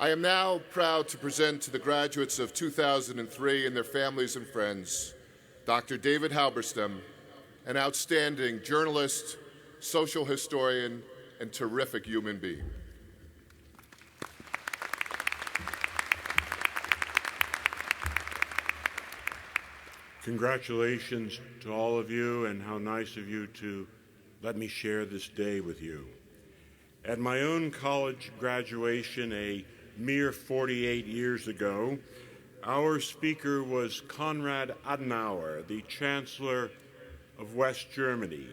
I am now proud to present to the graduates of 2003 and their families and friends, Dr. David Halberstam, an outstanding journalist, social historian, and terrific human being. Congratulations to all of you, and how nice of you to let me share this day with you. At my own college graduation a mere 48 years ago, our speaker was Konrad Adenauer, the Chancellor of West Germany.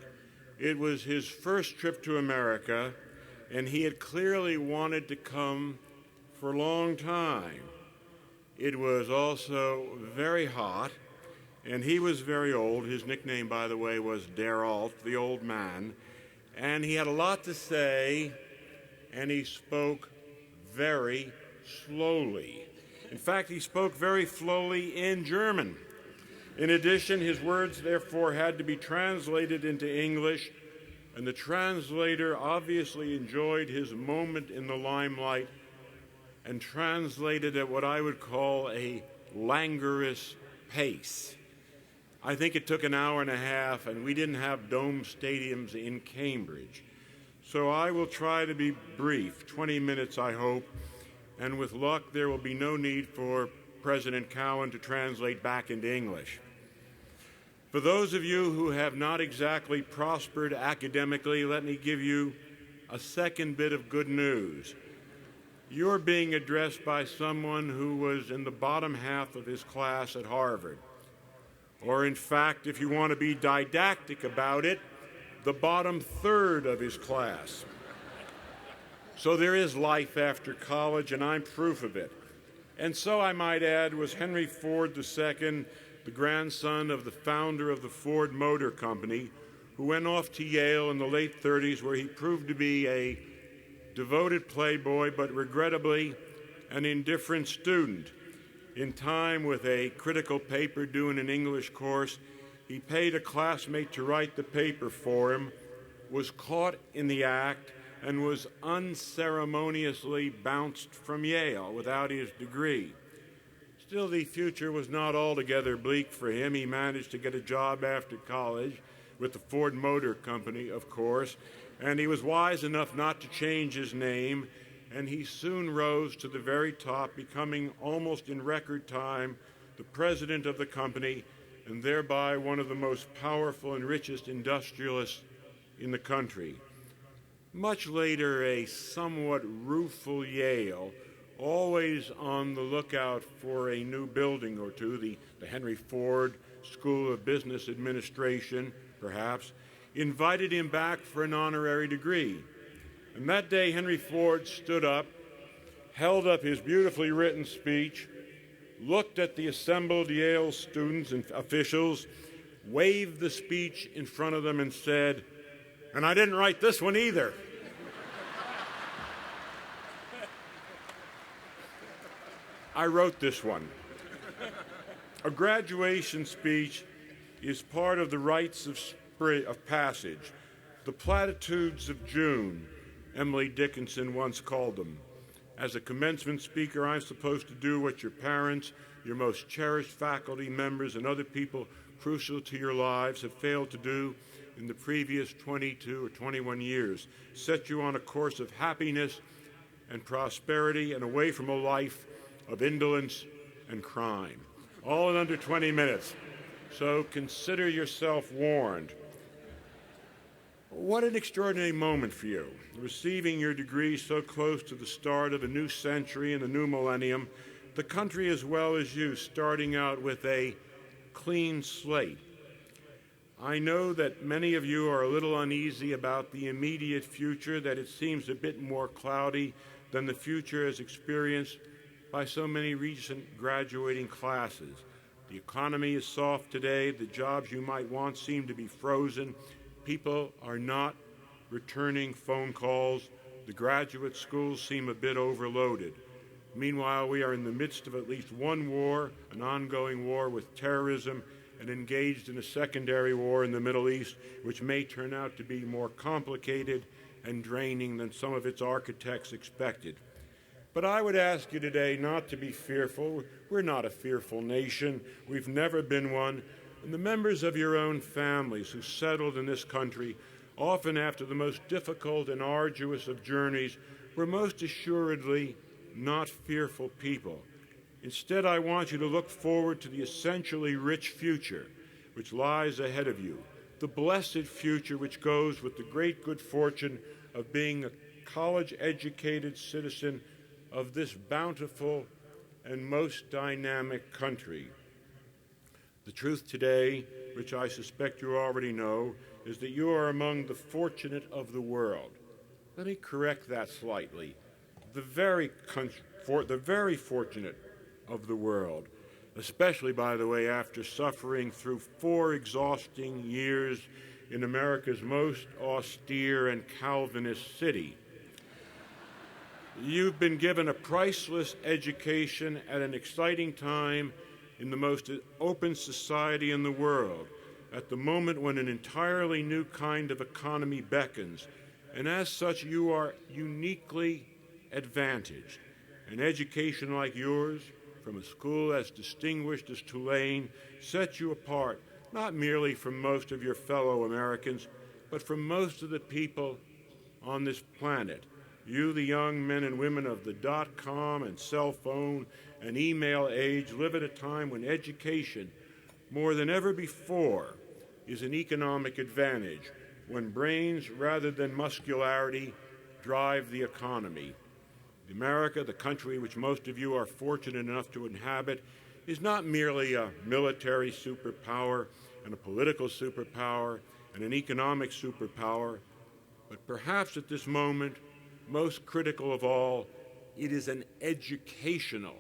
It was his first trip to America, and he had clearly wanted to come for a long time. It was also very hot, and he was very old. His nickname, by the way, was Der Alt, the old man. And he had a lot to say, and he spoke very slowly. In fact, he spoke very slowly in German. In addition, his words, therefore, had to be translated into English, and the translator obviously enjoyed his moment in the limelight and translated at what I would call a languorous pace. I think it took an hour and a half, and we didn't have dome stadiums in Cambridge. So I will try to be brief, 20 minutes, I hope, and with luck, there will be no need for President Cowan to translate back into English. For those of you who have not exactly prospered academically, let me give you a second bit of good news. You're being addressed by someone who was in the bottom half of his class at Harvard. Or in fact, if you want to be didactic about it, the bottom third of his class. So there is life after college, and I'm proof of it. And so, I might add, was Henry Ford II, the grandson of the founder of the Ford Motor Company, who went off to Yale in the late 30s, where he proved to be a devoted playboy, but regrettably an indifferent student. In time, with a critical paper due in an English course, he paid a classmate to write the paper for him, was caught in the act, and was unceremoniously bounced from Yale without his degree. Still, the future was not altogether bleak for him. He managed to get a job after college with the Ford Motor Company, of course, and he was wise enough not to change his name, and he soon rose to the very top, becoming almost in record time the president of the company and thereby one of the most powerful and richest industrialists in the country. Much later, a somewhat rueful Yale, always on the lookout for a new building or two, the Henry Ford School of Business Administration, perhaps, invited him back for an honorary degree. And that day, Henry Ford stood up, held up his beautifully written speech, looked at the assembled Yale students and officials, waved the speech in front of them, and said, "And I didn't write this one either." I wrote this one. A graduation speech is part of the rites of passage, the platitudes of June, Emily Dickinson once called them. As a commencement speaker, I'm supposed to do what your parents, your most cherished faculty members, and other people crucial to your lives have failed to do in the previous 22 or 21 years. Set you on a course of happiness and prosperity and away from a life of indolence and crime. All in under 20 minutes. So consider yourself warned. What an extraordinary moment for you, receiving your degree so close to the start of a new century and a new millennium, the country as well as you starting out with a clean slate. I know that many of you are a little uneasy about the immediate future, that it seems a bit more cloudy than the future as experienced by so many recent graduating classes. The economy is soft today. The jobs you might want seem to be frozen. People are not returning phone calls. The graduate schools seem a bit overloaded. Meanwhile, we are in the midst of at least one war, an ongoing war with terrorism, and engaged in a secondary war in the Middle East, which may turn out to be more complicated and draining than some of its architects expected. But I would ask you today not to be fearful. We're not a fearful nation. We've never been one. And the members of your own families who settled in this country, often after the most difficult and arduous of journeys, were most assuredly not fearful people. Instead, I want you to look forward to the essentially rich future which lies ahead of you, the blessed future which goes with the great good fortune of being a college-educated citizen of this bountiful and most dynamic country. The truth today, which I suspect you already know, is that you are among the fortunate of the world. Let me correct that slightly. The very fortunate of the world, especially, by the way, after suffering through 4 exhausting years in America's most austere and Calvinist city. You've been given a priceless education at an exciting time in the most open society in the world, at the moment when an entirely new kind of economy beckons, and as such you are uniquely advantaged. An education like yours, from a school as distinguished as Tulane, sets you apart not merely from most of your fellow Americans, but from most of the people on this planet. You, the young men and women of the .com and cell phone and email age, live at a time when education, more than ever before, is an economic advantage, when brains rather than muscularity drive the economy. America, the country which most of you are fortunate enough to inhabit, is not merely a military superpower and a political superpower and an economic superpower, but perhaps at this moment, most critical of all, it is an educational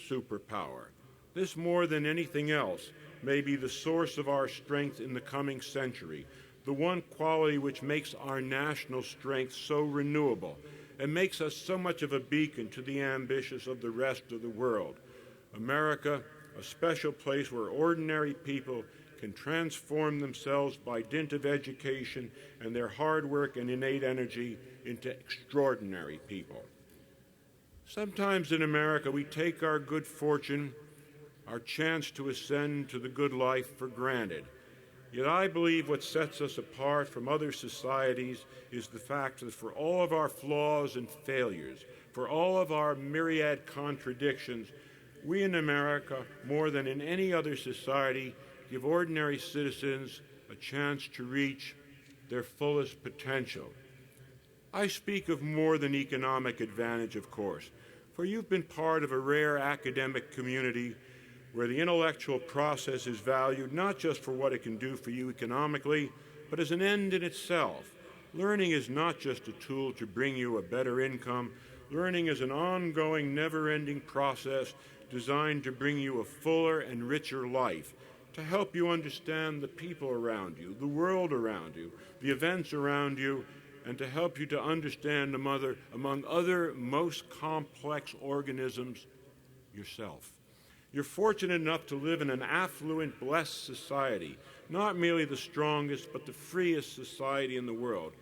superpower. This, more than anything else, may be the source of our strength in the coming century, the one quality which makes our national strength so renewable and makes us so much of a beacon to the ambitious of the rest of the world. America, a special place where ordinary people can transform themselves by dint of education and their hard work and innate energy into extraordinary people. Sometimes in America, we take our good fortune, our chance to ascend to the good life, for granted. Yet I believe what sets us apart from other societies is the fact that for all of our flaws and failures, for all of our myriad contradictions, we in America, more than in any other society, give ordinary citizens a chance to reach their fullest potential. I speak of more than economic advantage, of course, for you've been part of a rare academic community where the intellectual process is valued not just for what it can do for you economically, but as an end in itself. Learning is not just a tool to bring you a better income. Learning is an ongoing, never-ending process designed to bring you a fuller and richer life, to help you understand the people around you, the world around you, the events around you, and to help you to understand, among other most complex organisms, yourself. You're fortunate enough to live in an affluent, blessed society, not merely the strongest, but the freest society in the world.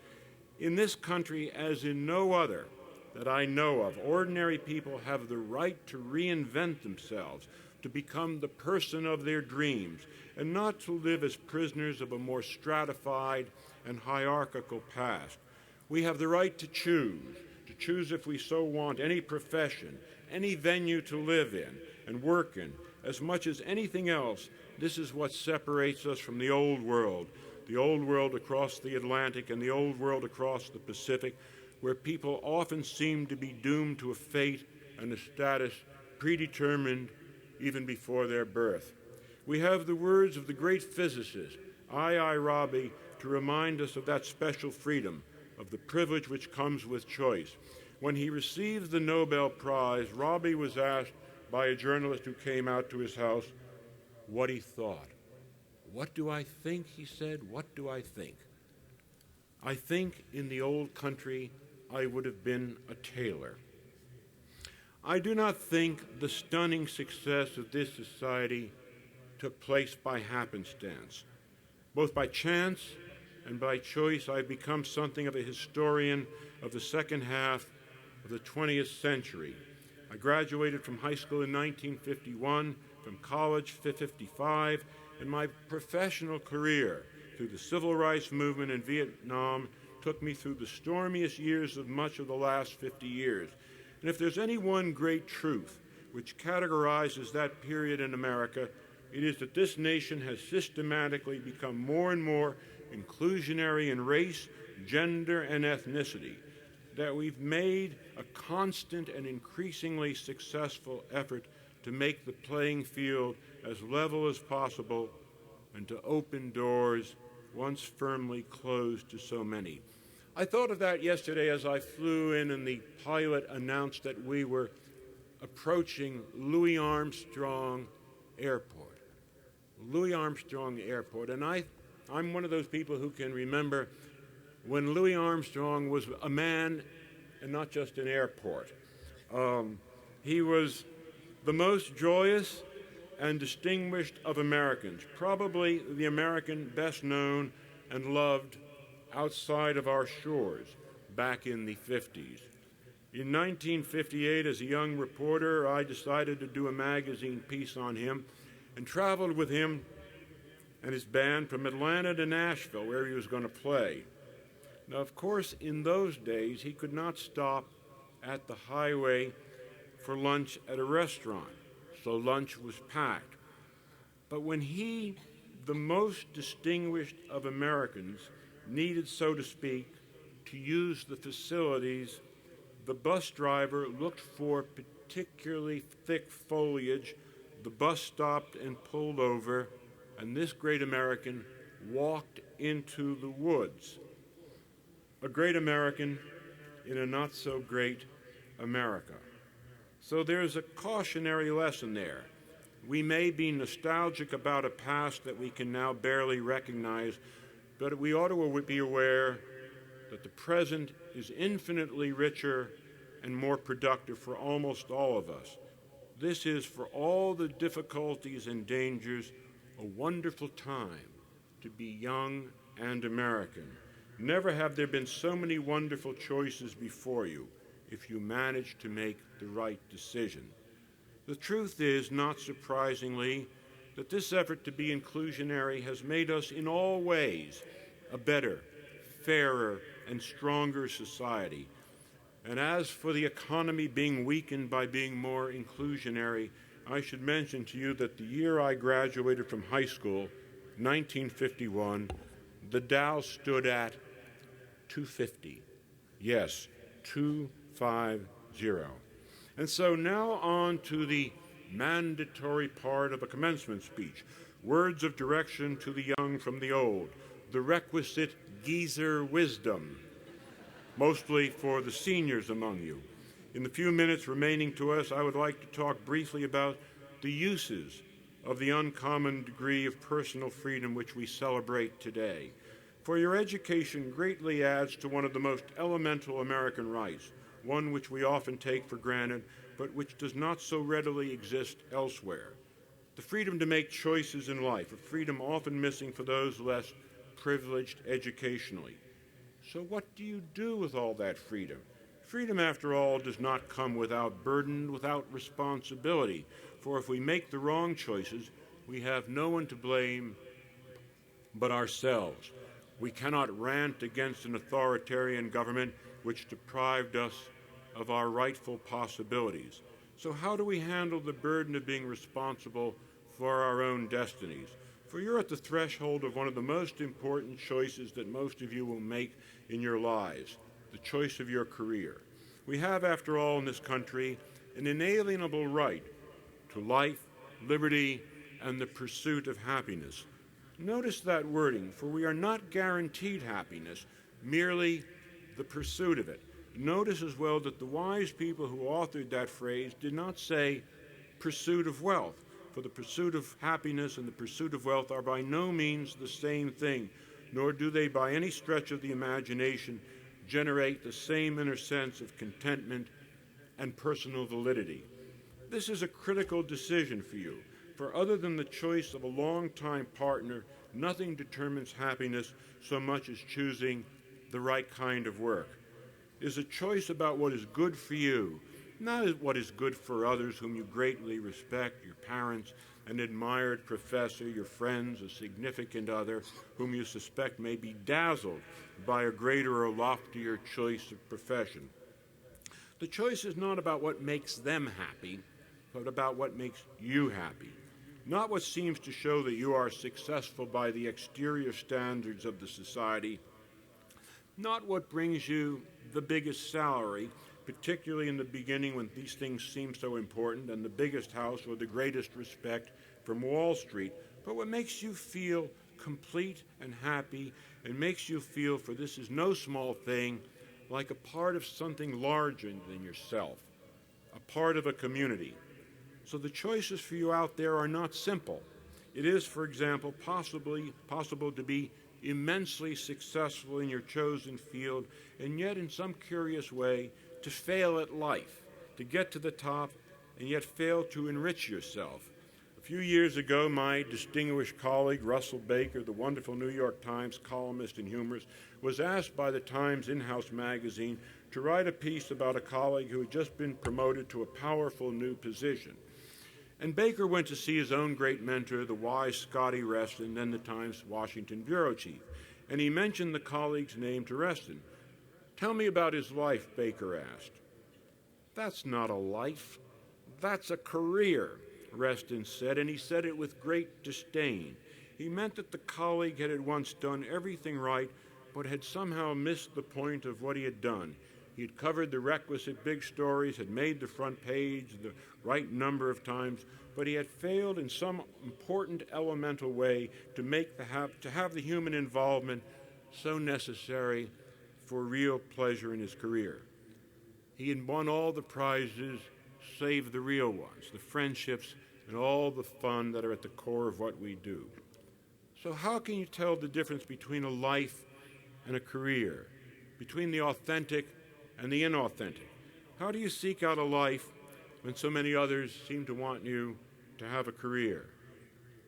In this country, as in no other that I know of, ordinary people have the right to reinvent themselves, to become the person of their dreams, and not to live as prisoners of a more stratified and hierarchical past. We have the right to choose if we so want any profession, any venue to live in and work in. As much as anything else, this is what separates us from the old world across the Atlantic and the old world across the Pacific, where people often seem to be doomed to a fate and a status predetermined even before their birth. We have the words of the great physicist, I. Rabi, to remind us of that special freedom, of the privilege which comes with choice. When he received the Nobel Prize, Rabi was asked by a journalist who came out to his house what he thought. What do I think, he said, what do I think? I think in the old country I would have been a tailor. I do not think the stunning success of this society took place by happenstance. Both by chance and by choice, I've become something of a historian of the second half of the 20th century. I graduated from high school in 1951, from college 55, and my professional career through the civil rights movement in Vietnam took me through the stormiest years of much of the last 50 years. And if there's any one great truth which categorizes that period in America, it is that this nation has systematically become more and more inclusionary in race, gender, and ethnicity, that we've made a constant and increasingly successful effort to make the playing field as level as possible and to open doors once firmly closed to so many. I thought of that yesterday as I flew in and the pilot announced that we were approaching Louis Armstrong Airport. Louis Armstrong Airport. And I'm one of those people who can remember when Louis Armstrong was a man and not just an airport. He was the most joyous and distinguished of Americans, probably the American best known and loved outside of our shores back in the 50s. In 1958, as a young reporter, I decided to do a magazine piece on him and traveled with him and his band from Atlanta to Nashville, where he was going to play. Now, of course, in those days, he could not stop at the highway for lunch at a restaurant, so lunch was packed. But when he, the most distinguished of Americans, needed, so to speak, to use the facilities, the bus driver looked for particularly thick foliage. The bus stopped and pulled over, and this great American walked into the woods. A great American in a not-so-great America. So there's a cautionary lesson there. We may be nostalgic about a past that we can now barely recognize, but we ought to be aware that the present is infinitely richer and more productive for almost all of us. This is, for all the difficulties and dangers, a wonderful time to be young and American. Never have there been so many wonderful choices before you if you manage to make the right decision. The truth is, not surprisingly, that this effort to be inclusionary has made us in all ways a better, fairer, and stronger society. And as for the economy being weakened by being more inclusionary, I should mention to you that the year I graduated from high school, 1951, the Dow stood at 250. Yes, 250. And so now on to the mandatory part of a commencement speech. Words of direction to the young from the old. The requisite geezer wisdom, mostly for the seniors among you. In the few minutes remaining to us, I would like to talk briefly about the uses of the uncommon degree of personal freedom which we celebrate today. For your education greatly adds to one of the most elemental American rights, one which we often take for granted, but which does not so readily exist elsewhere. The freedom to make choices in life, a freedom often missing for those less privileged educationally. So what do you do with all that freedom? Freedom, after all, does not come without burden, without responsibility. For if we make the wrong choices, we have no one to blame but ourselves. We cannot rant against an authoritarian government which deprived us of our rightful possibilities. So how do we handle the burden of being responsible for our own destinies? For you're at the threshold of one of the most important choices that most of you will make in your lives, the choice of your career. We have, after all, in this country, an inalienable right to life, liberty, and the pursuit of happiness. Notice that wording, for we are not guaranteed happiness, merely the pursuit of it. Notice as well that the wise people who authored that phrase did not say pursuit of wealth, for the pursuit of happiness and the pursuit of wealth are by no means the same thing, nor do they by any stretch of the imagination generate the same inner sense of contentment and personal validity. This is a critical decision for you, for other than the choice of a long-time partner, nothing determines happiness so much as choosing the right kind of work. It is a choice about what is good for you, not what is good for others whom you greatly respect, your parents, an admired professor, your friends, a significant other whom you suspect may be dazzled by a greater or loftier choice of profession. The choice is not about what makes them happy, but about what makes you happy. Not what seems to show that you are successful by the exterior standards of the society, not what brings you the biggest salary, particularly in the beginning when these things seem so important, and the biggest house or the greatest respect from Wall Street, but what makes you feel complete and happy and makes you feel, for this is no small thing, like a part of something larger than yourself, a part of a community. So the choices for you out there are not simple. It is, for example, possible to be immensely successful in your chosen field, and yet in some curious way to fail at life, to get to the top and yet fail to enrich yourself. A few years ago, my distinguished colleague, Russell Baker, the wonderful New York Times columnist and humorist, was asked by the Times in-house magazine to write a piece about a colleague who had just been promoted to a powerful new position. And Baker went to see his own great mentor, the wise Scotty Reston, then the Times Washington bureau chief, and he mentioned the colleague's name to Reston. "Tell me about his life," Baker asked. "That's not a life. That's a career," Reston said, and he said it with great disdain. He meant that the colleague had at once done everything right, but had somehow missed the point of what he had done. He had covered the requisite big stories, had made the front page the right number of times, but he had failed in some important elemental way to have the human involvement so necessary for real pleasure in his career. He had won all the prizes save the real ones, the friendships and all the fun that are at the core of what we do. So how can you tell the difference between a life and a career, between the authentic and the inauthentic? How do you seek out a life when so many others seem to want you to have a career?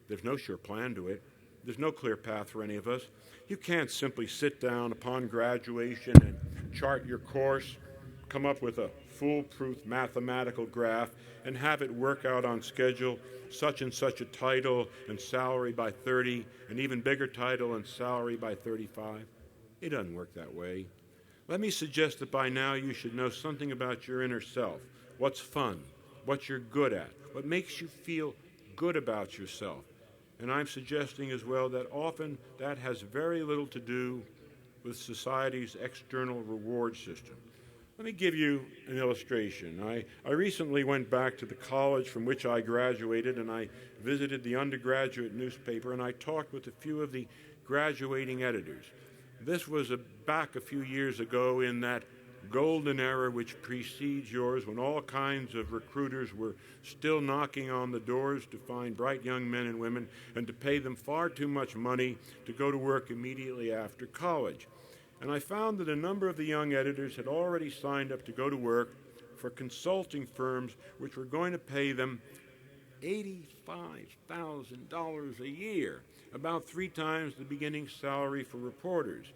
There's no sure plan to it. There's no clear path for any of us. You can't simply sit down upon graduation and chart your course, come up with a foolproof mathematical graph, and have it work out on schedule, such and such a title and salary by 30, an even bigger title and salary by 35. It doesn't work that way. Let me suggest that by now you should know something about your inner self, what's fun, what you're good at, what makes you feel good about yourself. And I'm suggesting as well that often that has very little to do with society's external reward system. Let me give you an illustration. I recently went back to the college from which I graduated, and I visited the undergraduate newspaper, and I talked with a few of the graduating editors. This was back a few years ago in that golden era which precedes yours, when all kinds of recruiters were still knocking on the doors to find bright young men and women and to pay them far too much money to go to work immediately after college. And I found that a number of the young editors had already signed up to go to work for consulting firms which were going to pay them $85,000 a year, about 3 times the beginning salary for reporters.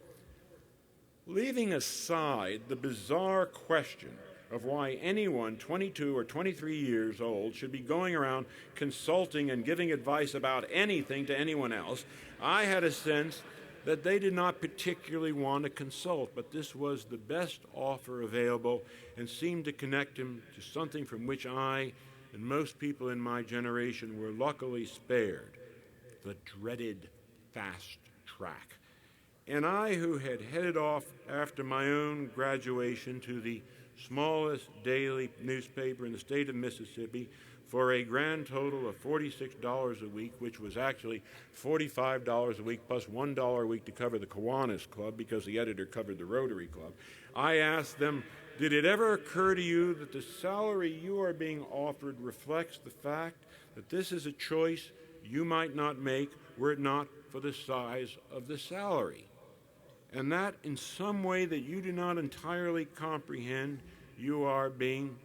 Leaving aside the bizarre question of why anyone 22 or 23 years old should be going around consulting and giving advice about anything to anyone else, I had a sense that they did not particularly want to consult, but this was the best offer available and seemed to connect him to something from which I and most people in my generation were luckily spared, the dreaded fast track. And I, who had headed off after my own graduation to the smallest daily newspaper in the state of Mississippi for a grand total of $46 a week, which was actually $45 a week plus $1 a week to cover the Kiwanis Club because the editor covered the Rotary Club. I asked them, did it ever occur to you that the salary you are being offered reflects the fact that this is a choice you might not make were it not for the size of the salary? And that in some way that you do not entirely comprehend, you are being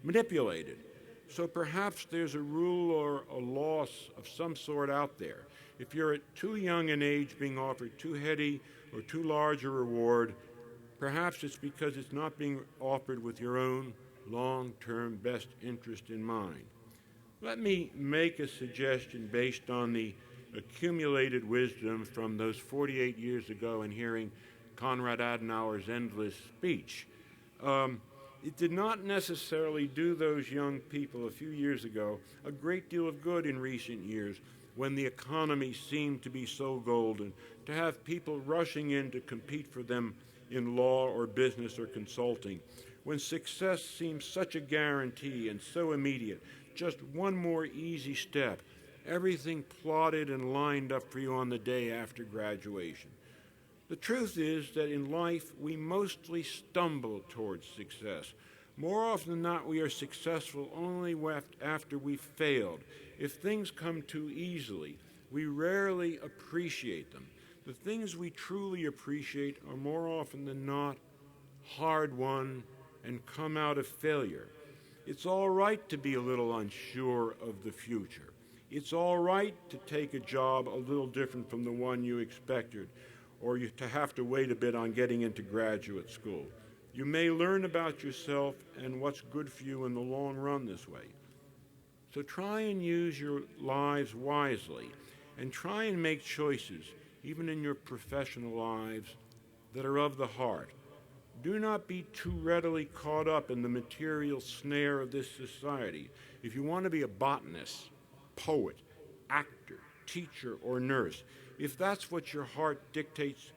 manipulated. So perhaps there's a rule or a loss of some sort out there. If you're at too young an age being offered too heady or too large a reward, perhaps it's because it's not being offered with your own long-term best interest in mind. Let me make a suggestion based on the accumulated wisdom from those 48 years ago and hearing Konrad Adenauer's endless speech. It did not necessarily do those young people a few years ago a great deal of good in recent years when the economy seemed to be so golden, to have people rushing in to compete for them in law or business or consulting, when success seems such a guarantee and so immediate, just one more easy step, everything plotted and lined up for you on the day after graduation. The truth is that in life we mostly stumble towards success. More often than not, we are successful only after we've failed. If things come too easily, we rarely appreciate them. The things we truly appreciate are more often than not hard-won and come out of failure. It's all right to be a little unsure of the future. It's all right to take a job a little different from the one you expected, or to have to wait a bit on getting into graduate school. You may learn about yourself and what's good for you in the long run this way. So try and use your lives wisely, and try and make choices, even in your professional lives, that are of the heart. Do not be too readily caught up in the material snare of this society. If you want to be a botanist, poet, actor, teacher, or nurse, if that's what your heart dictates,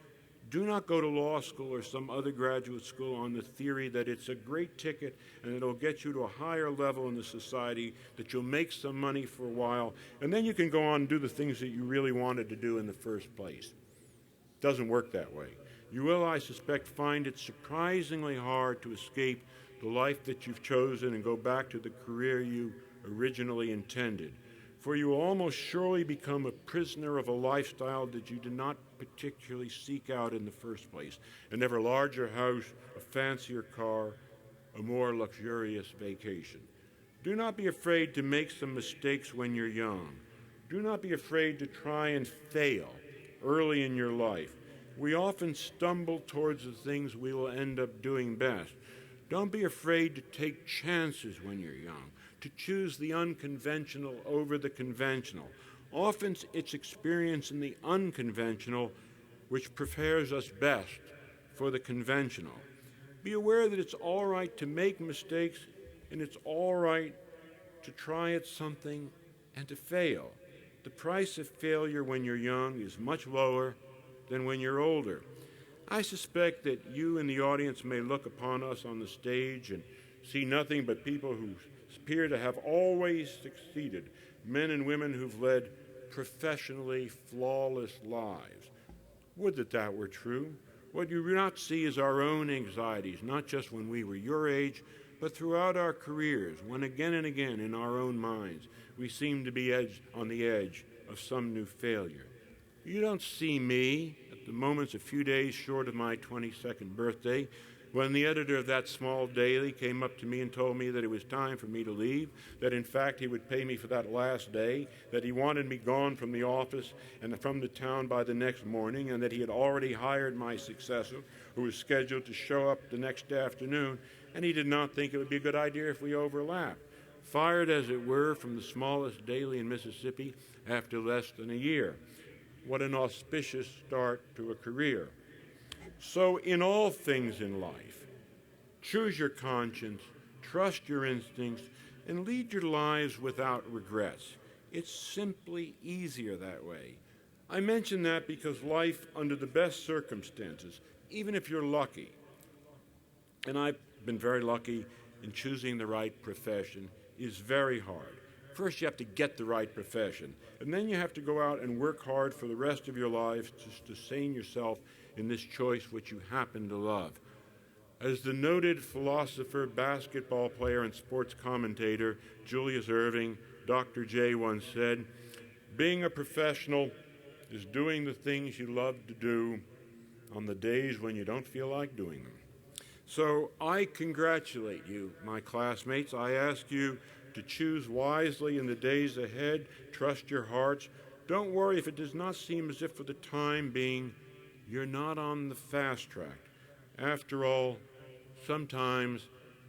do not go to law school or some other graduate school on the theory that it's a great ticket and it'll get you to a higher level in the society, that you'll make some money for a while, and then you can go on and do the things that you really wanted to do in the first place. It doesn't work that way. You will, I suspect, find it surprisingly hard to escape the life that you've chosen and go back to the career you originally intended. For you will almost surely become a prisoner of a lifestyle that you did not particularly seek out in the first place. An ever larger house, a fancier car, a more luxurious vacation. Do not be afraid to make some mistakes when you're young. Do not be afraid to try and fail early in your life. We often stumble towards the things we will end up doing best. Don't be afraid to take chances when you're young, to choose the unconventional over the conventional. Often it's experience in the unconventional which prepares us best for the conventional. Be aware that it's all right to make mistakes, and it's all right to try at something and to fail. The price of failure when you're young is much lower than when you're older. I suspect that you in the audience may look upon us on the stage and see nothing but people who appear to have always succeeded, men and women who've led professionally flawless lives. Would that that were true. What you do not see is our own anxieties, not just when we were your age, but throughout our careers, when again and again in our own minds we seem to be on the edge of some new failure. You don't see me at the moments a few days short of my 22nd birthday, when the editor of that small daily came up to me and told me that it was time for me to leave, that in fact he would pay me for that last day, that he wanted me gone from the office and from the town by the next morning, and that he had already hired my successor, who was scheduled to show up the next afternoon, and he did not think it would be a good idea if we overlapped. Fired, as it were, from the smallest daily in Mississippi after less than a year. What an auspicious start to a career. So in all things in life, choose your conscience, trust your instincts, and lead your lives without regrets. It's simply easier that way. I mention that because life under the best circumstances, even if you're lucky, and I've been very lucky in choosing the right profession, is very hard. First, you have to get the right profession, and then you have to go out and work hard for the rest of your life to sustain yourself in this choice which you happen to love. As the noted philosopher, basketball player, and sports commentator Julius Erving, Dr. J, once said, being a professional is doing the things you love to do on the days when you don't feel like doing them. So I congratulate you, my classmates. I ask you to choose wisely in the days ahead. Trust your hearts. Don't worry if it does not seem as if for the time being you're not on the fast track. After all, sometimes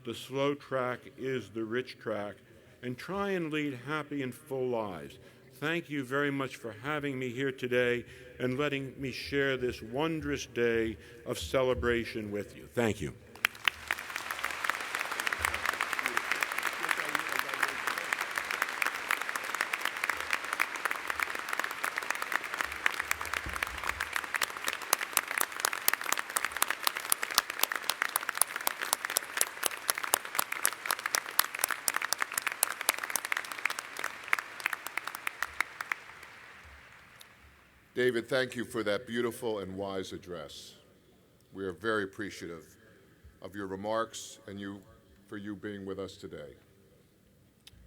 the slow track is the rich track, and try and lead happy and full lives. Thank you very much for having me here today and letting me share this wondrous day of celebration with you. Thank you. David, thank you for that beautiful and wise address. We are very appreciative of your remarks and for you being with us today.